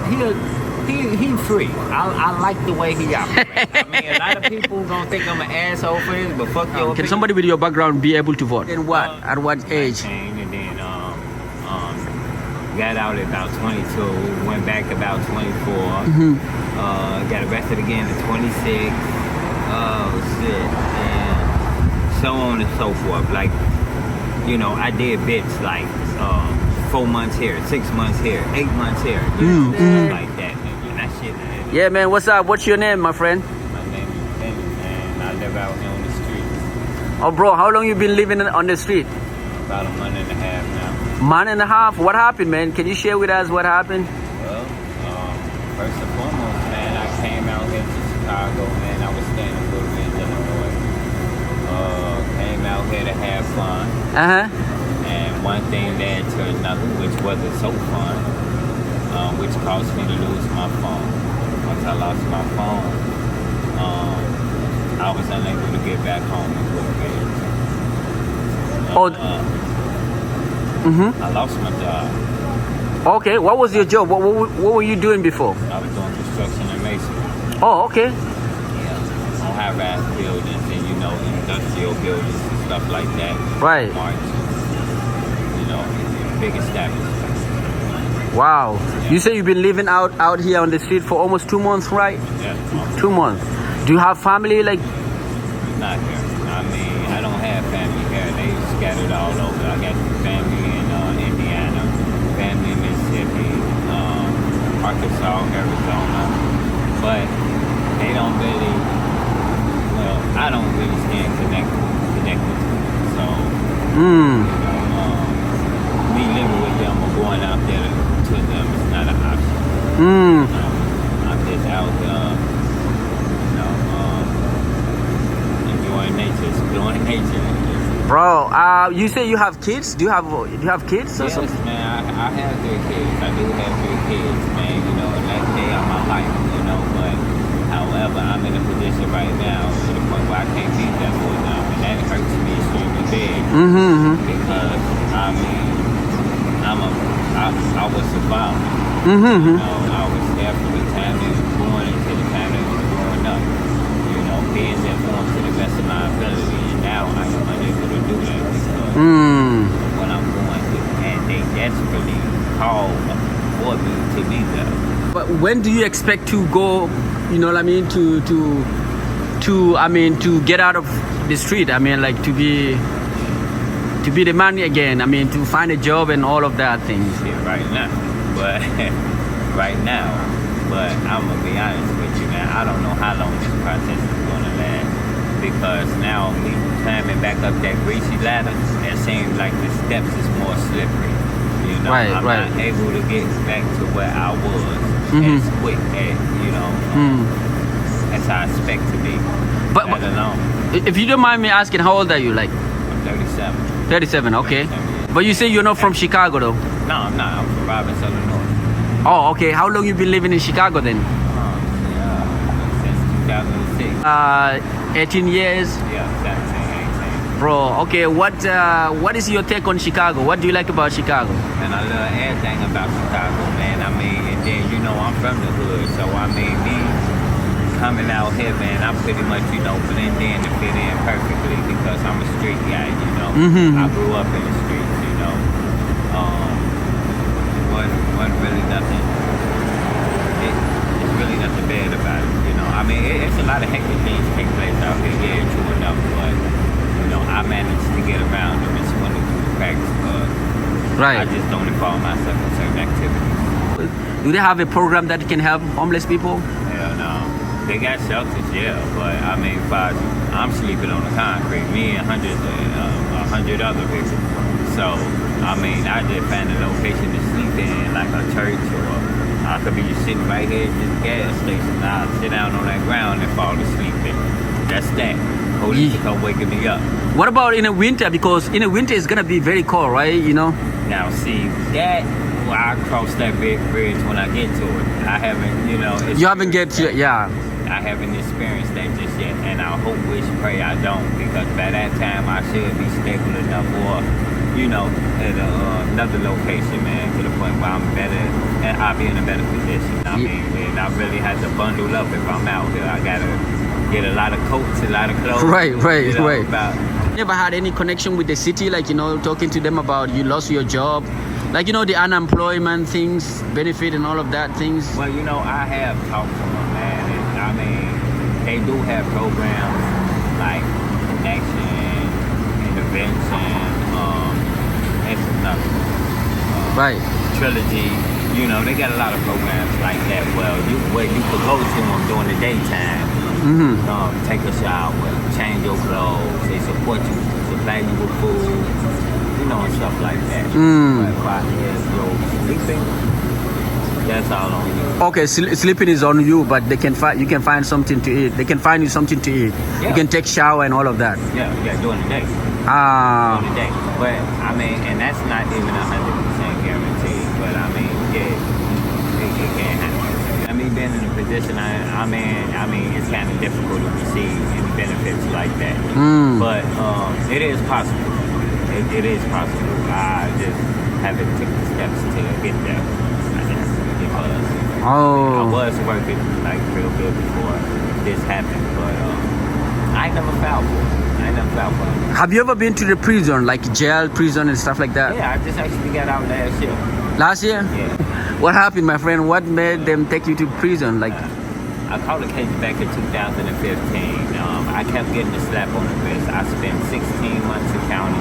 he free. I like the way he operates. I mean, a lot of people gonna think I'm an asshole for this, but fuck your Can opinion. somebody with your background be able to vote? And what? At what age? 19, and then got out at about 22. Went back about 24. Got arrested again at 26. Oh shit, and so on and so forth. Like, you know, I did bits like 4 months here, 6 months here, 8 months here, like that. And that shit. Yeah, man. What's up? What's your name, my friend? My name is Vinnie, man. I live out here on the streets. Oh, bro. How long you been living on the street? About a month and a half now. Month and a half. What happened, man? Can you share with us what happened? Well, first and foremost, man, I came out here to Chicago, man. I was staying in Little Ridge, Illinois. Came out here to have fun. And one thing led to another, which wasn't so fun, which caused me to lose my phone. Once I lost my phone, I was unable to get back home in Little Ridge. I lost my job. Okay. What was your job? What were you doing before? I was doing construction and masonry. Oh, okay. Yeah. On high-rise buildings and, you know, industrial buildings and stuff like that. Right. Marts, you know, big establishments. Wow. You say you've been living out here on the street for almost 2 months, right? Yeah. 2 months. Do you have family? Like, not here. I mean, I don't have family here. They scattered all over. I got family in Indiana, family in Mississippi, Arkansas, Arizona, but they don't really. Well, I don't really stand connected to them. So, you know, me living with them or going out there to them is not an option. I'm just out enjoying nature, exploring nature. bro, you say you have kids? Do you have kids or Yes, something? man, I have 3 kids. I do have 3 kids, man. You know, and that's day of my life, you know. But, however, I'm in a position right now to the point where I can't be there for them, and that hurts me extremely big. Because I mean, I was surviving. You know, I was there from the time they was born until the time they was growing up. You know, being there for them to the best of my ability, and now I am unable to do that because what I'm going through, and they desperately call for me to be there. But when do you expect to go? You know what I mean? To get out of the street. I mean, like to be the man again. I mean, to find a job and all of that things. Yeah, right now, but but I'm gonna be honest with you, man. I don't know how long this process is gonna last because now me climbing back up that greasy ladder, it seems like the steps is more slippery. You know, I'm not able to get back to where I was as quick as, you know, as I expect to be. But alone. If you don't mind me asking, how old are you? Like I'm 37. 37, okay. 37. But you say you're not from Chicago though? No, I'm not. I'm from Robinson, Illinois. Oh, okay. How long you been living in Chicago then? Since 2006. 18 years? Yeah, 17, 18. Bro, okay. What is your take on Chicago? What do you like about Chicago? And I love everything about Chicago, man. I mean, and then, you know, I'm from the hood. So, I mean, me coming out here, man, I pretty much, you know, blend in and fit in perfectly because I'm a street guy, you know. I grew up in the streets, you know. Wasn't really nothing. It's really nothing bad about it, you know. I mean, it's a lot of hectic things take place out here, yeah, true enough, but, you know, I managed to get around them and swindle through the cracks, but I just don't involve myself in certain activities. Do they have a program that can help homeless people? Hell no. They got shelters, yeah, but I mean, I'm sleeping on the concrete, me and 100 other people. So, I mean, I just find a location to sleep in, like a church, or I could be just sitting right here at this gas station. I'll sit down on that ground and fall asleep there. That's that. Police will come waking me up. What about in the winter? Because in the winter it's gonna be very cold, right? You know. Now, see that. Well, I cross that big bridge when I get to it. I haven't, you know. You haven't get to it, yeah. I haven't experienced that just yet, and I hope, wish, pray I don't, because by that time I should be stable enough, or, you know, at another location, man, to the point where I'm better and I'll be in a better position. I Yeah. mean, and I really had to bundle up if I'm out here. I gotta get a lot of coats, a lot of clothes. Right, right, you know, right. About, Never had any connection with the city, like, you know, talking to them about you lost your job, like, you know, the unemployment things, benefit and all of that things. well, you know, I have talked to them, man. And, I mean, they do have programs like connection, intervention, that's another Right. trilogy. You know, they got a lot of programs like that. Well, where you could go to them during the daytime. Mm-hmm. Take a shower, change your clothes. They support you, supply you with food, you know, and stuff like that. Mm. But if I sleeping, that's all on you. Okay, sleeping is on you, but they can find you can find something to eat. They can find you something to eat. Yeah. You can take shower and all of that. Yeah, during the day. Ah. During the day. But I mean, and that's not even 100% guaranteed. But I mean, yeah, it can happen. I mean, being in a position, I mean, it's kind of difficult to receive any benefits like that. Mm. But it is possible. It is possible. I just haven't taken the steps to get there. I guess, because I Oh. was working like real good before this happened, but I ain't never found one. Have you ever been to the prison, like jail, prison, and stuff like that? Yeah, I just actually got out last year. Last year? Yeah. What happened, my friend? What made them take you to prison? Like, I caught a case back in 2015. I kept getting a slap on the wrist. I spent 16 months in county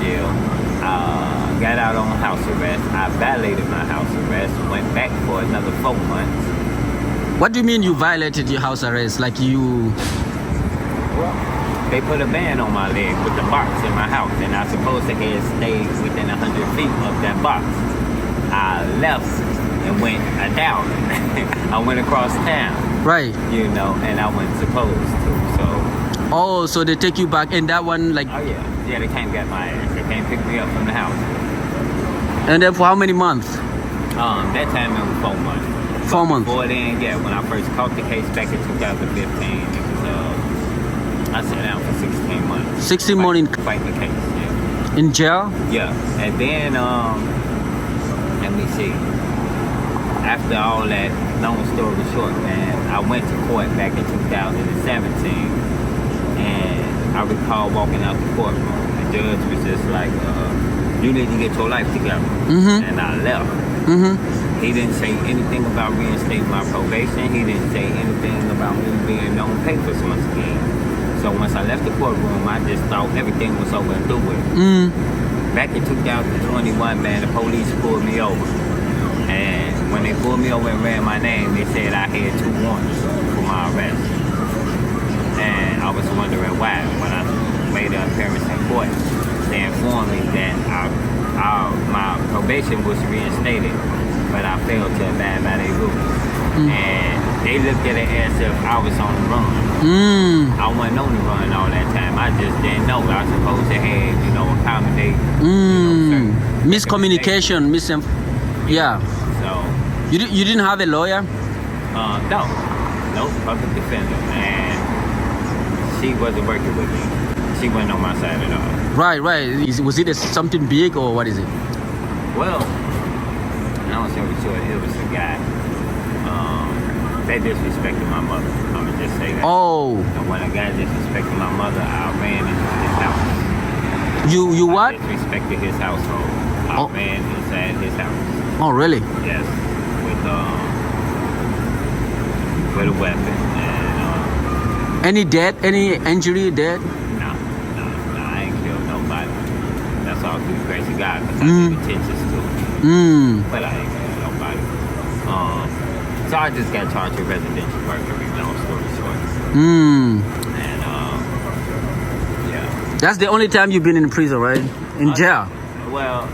jail. Got out on house arrest. I violated my house arrest. Went back for another 4 months. what do you mean you violated your house arrest? Like you? They put a band on my leg with the box in my house, and I supposed to have stayed within 100 feet of that box. I left and went down. I went across town, Right. you know, and I wasn't supposed to. So, Oh, so they take you back, and that one, like, oh yeah, they came get my ass. They came pick me up from the house. and then for how many months? That time it was 4 months. 4 months. Before then, yeah, when I first caught the case back in 2015, it was I sat down for 16 months. 16 months in, Fighting the case, yeah. in jail? Yeah, and then let me see. After all that, long story short, man, I went to court back in 2017, and I recall walking out the courtroom. The judge was just like, "You need to get your life together," Mm-hmm. and I left. Mm-hmm. He didn't say anything about reinstating my probation. He didn't say anything about me being on papers once again. So once I left the courtroom, I just thought everything was over and through with. Mm. Back in 2021, man, the police pulled me over. And when they pulled me over and ran my name, they said I had 2 warrants for my arrest. And I was wondering why. When I made an appearance in court, they informed me that my probation was reinstated, but I failed to abide by their rules. And they looked at it as if I was on the run. Mm. I wasn't on the run all that time. I just didn't know. I was supposed to have, accommodate. Mm. Miscommunication, yeah. So, You didn't have a lawyer? no public defender, and she wasn't working with me. She wasn't on my side at all. Right, right. Was it something big or what is it? Well, I'm sure it was a guy. They disrespected my mother. I'm gonna just say that. Oh, And when a guy disrespected my mother, I ran into his house. you what? I disrespected his household. I Oh. ran inside his house. Oh, really? Yes, with a weapon. And Any death? Any injury? Death? no, I ain't killed nobody. That's all through the grace of God. Because I Mm. paid attention to it. Mm. But I ain't killed nobody. So I just got charged with residential burglary, long story short. Mm. And yeah. That's the only time you've been in prison, right? In jail. Well,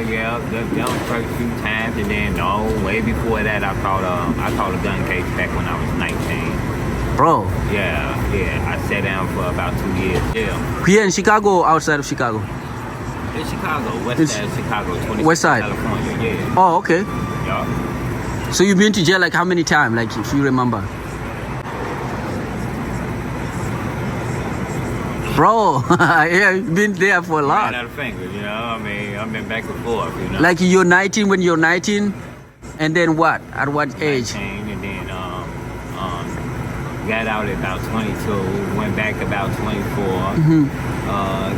yeah, the first few times, and then way before that, I caught a gun case back when I was 19. Bro. Yeah, I sat down for about 2 years. Yeah, Here in Chicago or outside of Chicago? in Chicago, west It's- side of Chicago, 20 West side. California. Yeah, Oh, okay. yeah. So you've been to jail like how many times? Like if you remember? Bro, yeah, you've been there for a Ran lot. out of fingers, you know. I mean, I've been back and forth, you know. Like you're 19 when you're 19, and then what? At what age? 19, and then got out at about 22, went back about 24,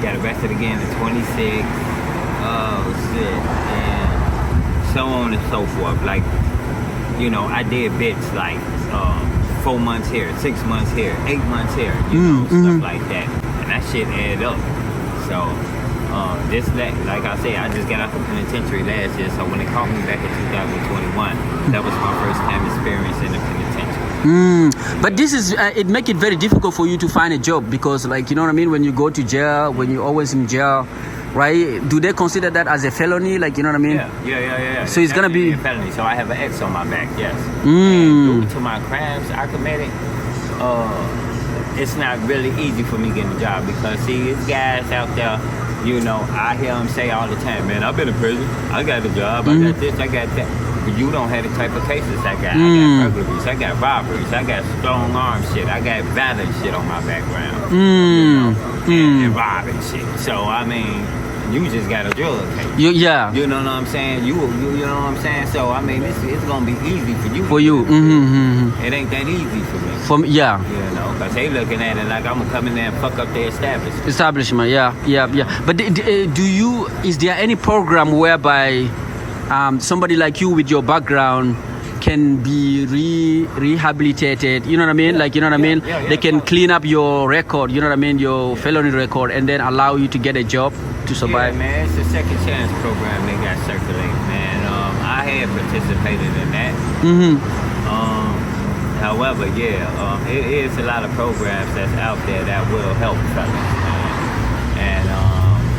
got arrested again at 26. Oh shit, and so on and so forth. Like, you know, I did bits like 4 months here, 6 months here, 8 months here, you know, stuff like that, and that shit added up. So like I said, I just got out the penitentiary last year, so when they caught me back in 2021, that was my first time experience in the penitentiary. But this is it make it very difficult for you to find a job because, like, you know what I mean, when you go to jail, when you're always in jail, right? Do they consider that as a felony? Like, you know what I mean? Yeah. So it's gonna be a felony. So I have an X on my back, yes. And due to my crimes I committed, it's not really easy for me getting a job because see, it's guys out there, you know, I hear them say all the time, man, I've been in prison, I got a job, I got this, I got that. But you don't have the type of cases I got. I got burglaries, I got robberies, I got strong arm shit, I got violent shit on my background. You know, and robbing shit. So I mean, you just got a drug case. yeah. You know what I'm saying? You know what I'm saying? So I mean, it's gonna be easy for you. For you. It ain't that easy for me. Yeah. You know, because they looking at it like I'm gonna come in there and fuck up their establishment. Yeah. But is there any program whereby somebody like you with your background can be rehabilitated, you know what I mean? Like, you know what I mean? They can clean up your record, you know what I mean? Your felony record, and then allow you to get a job to survive. Yeah, man, it's a second chance program they got circulating, man. I had participated in that. However, it is a lot of programs that's out there that will help fellas, man. And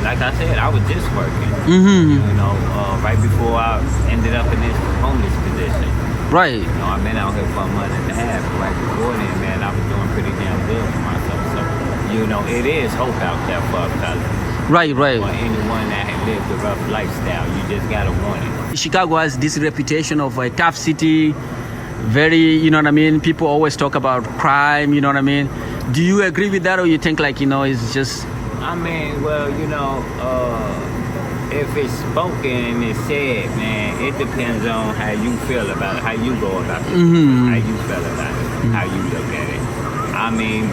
like I said, I was just working, you know, right before I ended up in this homeless position. Right. You know, I've been out here for a month and a half. Right before then, man, I was doing pretty damn good for myself. So, you know, it is hope out there for a fella. Right. For anyone that had lived a rough lifestyle, you just gotta want it. Chicago has this reputation of a tough city, very, you know what I mean? People always talk about crime, you know what I mean? Do you agree with that, or you think like, you know, it's just... I mean, well, you know, if it's spoken and it's said, man, it depends on how you feel about it, how you go about it, how you feel about it, how you look at it. I mean,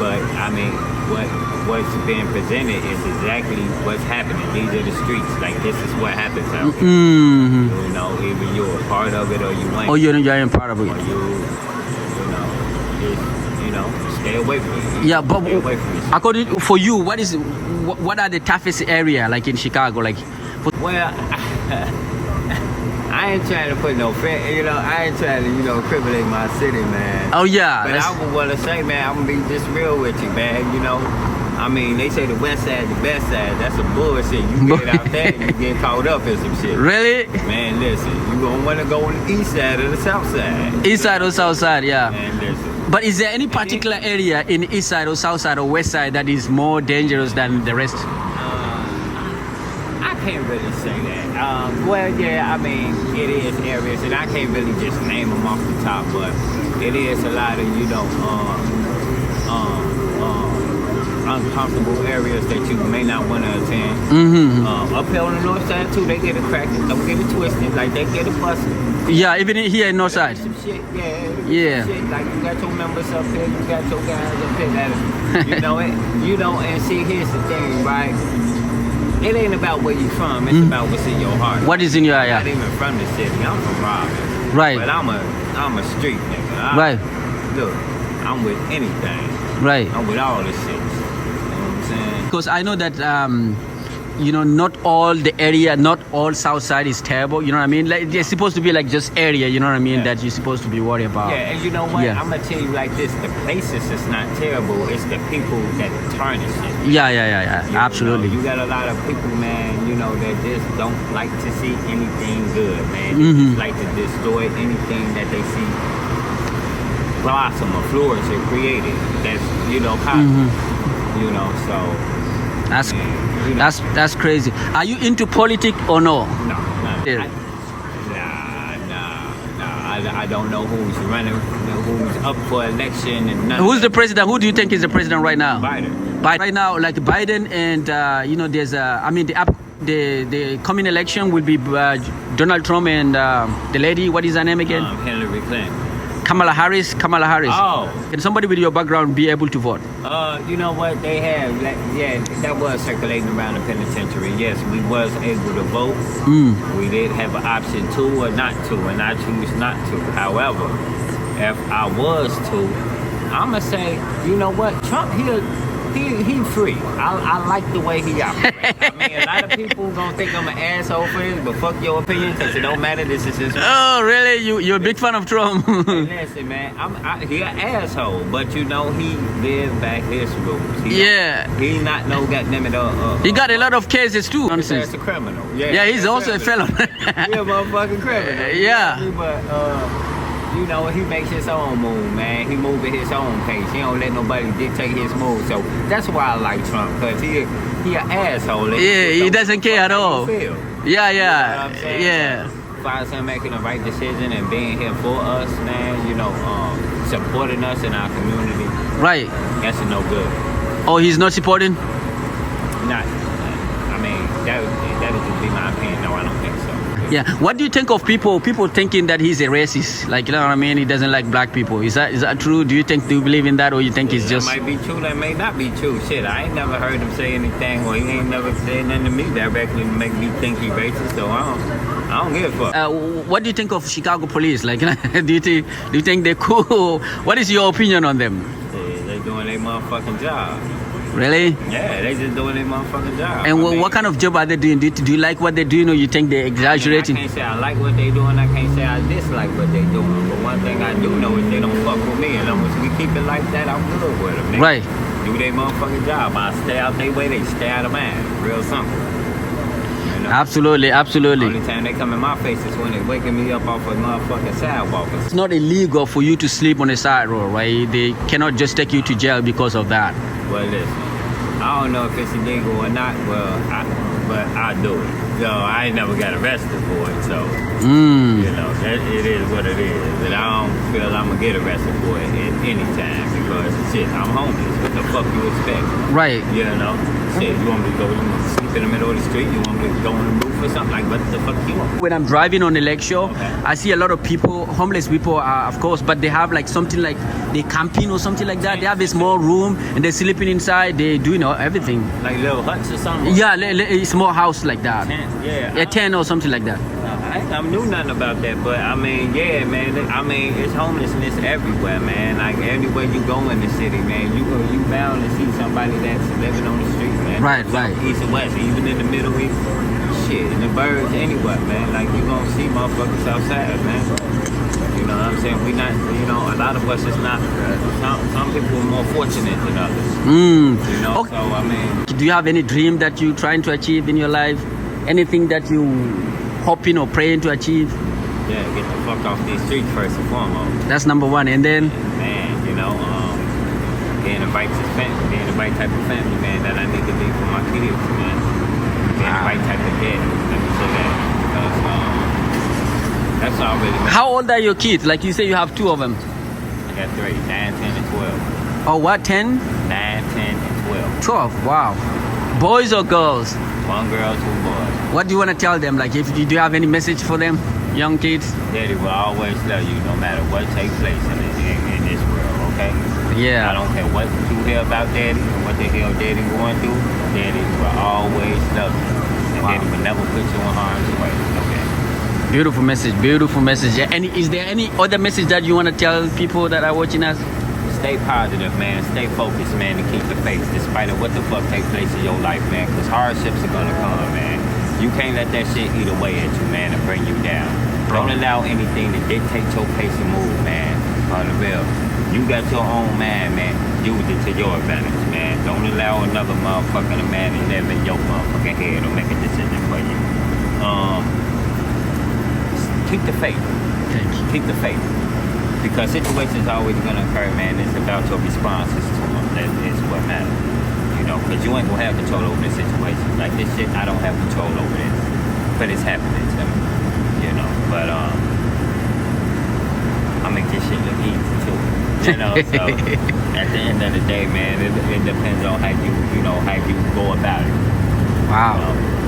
what's being presented is exactly what's happening. These are the streets. Like, this is what happens out here. You know, either you're a part of it or you ain't. Or you're a part of it. Or you know, stay away from it. Yeah, but stay away from it. according for you, what are the toughest area like in Chicago? Like, well, I ain't trying to put no fear, you know, I ain't trying to, you know, criminate my city, man. Oh yeah. But I would want to say, man, I'm gonna be just real with you, man. You know, I mean, they say the west side, the best side. That's a bullshit. You get out there, you get caught up in some shit. Really? Man, listen, you gonna want to go on the east side or the south side. East side or south side, yeah. Man, listen. But is there any particular area in the east side or south side or west side that is more dangerous than the rest? I can't really say that. Well, yeah, I mean, it is areas, and I can't really just name them off the top, but it is a lot of, you know, uncomfortable areas that you may not want to attend. Up here on the north side, too, they get it cracking. Don't get it twisted. Like, they get it busted. Yeah, even here in north side. Some shit, yeah. Some shit. Like, you got your members up here, you got your guys up here. That, you know it. You know, and see, here's the thing, right? It ain't about where you from. It's about what's in your heart. What is in your eye? I'm not even from the city. I'm from Robin. Right. But I'm a street nigga. Right. Look, I'm with anything. Right. I'm with all this shit. You know what I'm saying? Because I know that you know, not all the area, not all south side is terrible. You know what I mean? Like, they're supposed to be like just area. You know what I mean? That you're supposed to be worried about. Yeah, and you know what? I'm gonna tell you like this: the places is not terrible. It's the people that tarnish it. Yeah. Absolutely. You got a lot of people, man. You know that just don't like to see anything good, man. They just like to destroy anything that they see blossom or flourish or create it. That's, you know, positive. You know, so. That's crazy. Are you into politics or no? No. I don't know who's running, who's up for election, and who's the president? Who do you think is the president right now? Biden. Right now, like Biden and there's the coming election will be Donald Trump and the lady. What is her name again? Hillary Clinton. Kamala Harris. Oh. Can somebody with your background be able to vote? You know what they have? That was circulating around the penitentiary. Yes, we was able to vote. We did have an option to or not to, and I choose not to. However, if I was to, I'ma say, you know what? Trump, he free. I like the way he operates. I mean, a lot of people gonna think I'm an asshole for this, but fuck your opinion, because it don't matter. This is his. Oh, really? You're a big fan of Trump? Hey, listen, man, he an asshole, but you know he lived by his rules. He not no goddamn it. He got a lot of cases too. Nonsense. He's a criminal. Yeah, he's also a felon. He a motherfucking criminal. Yeah. But you know, he makes his own move, man. He move at his own pace. He don't let nobody dictate his move. So that's why I like Trump, because he an asshole. He doesn't care at all. Yeah. As far as him making the right decision and being here for us, man, you know, supporting us in our community. Right. That's no good. Oh, he's not supporting? Not. I mean, that would just be my opinion. No, I don't think so. Yeah. What do you think of people thinking that he's a racist? Like, you know what I mean? He doesn't like black people. Is that true? Do you believe in that, or you think it's just... That might be true. That may not be true. Shit, I ain't never heard him say anything, or he ain't never said nothing to me directly to make me think he racist. So I don't give a fuck. What do you think of Chicago police? Like, do you think they're cool? What is your opinion on them? Yeah, they doing their motherfucking job. Really? Yeah, they just doing their motherfucking job. And what kind of job are they doing? Do you like what they're doing, or you think they're exaggerating? I can't say I like what they're doing. I can't say I dislike what they're doing. But one thing I do know is they don't fuck with me. And as long as we keep it like that, I'm good with them. They right. Do their motherfucking job. I stay out their way, they stay out of mine. Real simple. You know? Absolutely. The only time they come in my face is when they waking me up off a motherfucking sidewalk. It's not illegal for you to sleep on the side road, right? They cannot just take you to jail because of that. Well, listen, I don't know if it's illegal or not, but I do it. So I ain't never got arrested for it, so, you know, it is what it is. And I don't feel I'm going to get arrested for it at any time, because, shit, I'm homeless. What the fuck you expect? Right. You know? Shit, you want me to go sleep in the middle of the street? You want me to go on the roof or something? Like, what the fuck you want? When I'm driving on the lake shore, okay, I see a lot of people, homeless people, of course, but they have like something like they camping or something like that. They have a small room and they're sleeping inside. They do, everything. Like little huts or something? Yeah, a small house like that. Yeah. A tent or something like that. I knew nothing about that, but I mean, yeah, man. I mean, it's homelessness everywhere, man. Like everywhere you go in the city, man, you bound to see somebody that's living on the street, man. Right. East and west, even in the Middle East, shit, in the birds, anywhere, man. Like you gonna see motherfuckers outside, man. You know what I'm saying? We not, a lot of us is not. Some people are more fortunate than others. You know, okay. So I mean, do you have any dream that you're trying to achieve in your life? Anything that you hoping or praying to achieve? Yeah, get the fuck off these streets first and foremost. That's number one, and then? Man, being the right type of family, man, that I need to be for my kids, man. Being the right type of dad, let me say that. Because that's all really. How old are your kids? Like you say you have two of them. I got 3, 9, 10, and 12. Oh, what, 10? 9, 10, and 12. 12, wow. Boys or girls? 1 girl, 2 boys. What do you want to tell them? Like, do you have any message for them, young kids? Daddy will always love you, no matter what takes place in this world, okay? Yeah. I don't care what you hear about Daddy and what the hell Daddy going through. Daddy will always love you, and Daddy will never put you in harm's way, okay? Beautiful message. Yeah. Is there any other message that you want to tell people that are watching us? Stay positive, man. Stay focused, man, to keep the faith, despite of what the fuck takes place in your life, man, because hardships are gonna come, man. You can't let that shit eat away at you, man, and bring you down. Don't allow anything to dictate your pace and move, man. On the real. You got your own mind, man. Use it to your advantage, man. Don't allow another motherfucker to man and live in your motherfucking head or make a decision for you. Keep the faith. Thank you. Keep the faith. Because situations are always going to occur, man. It's about your responses to them. That is what matters. Because you ain't going to have control over this situation. Like this shit, I don't have control over this. But it's happening to me. But, make this shit look easy too. You know, so at the end of the day, man, it depends on how you go about it. Wow. You know?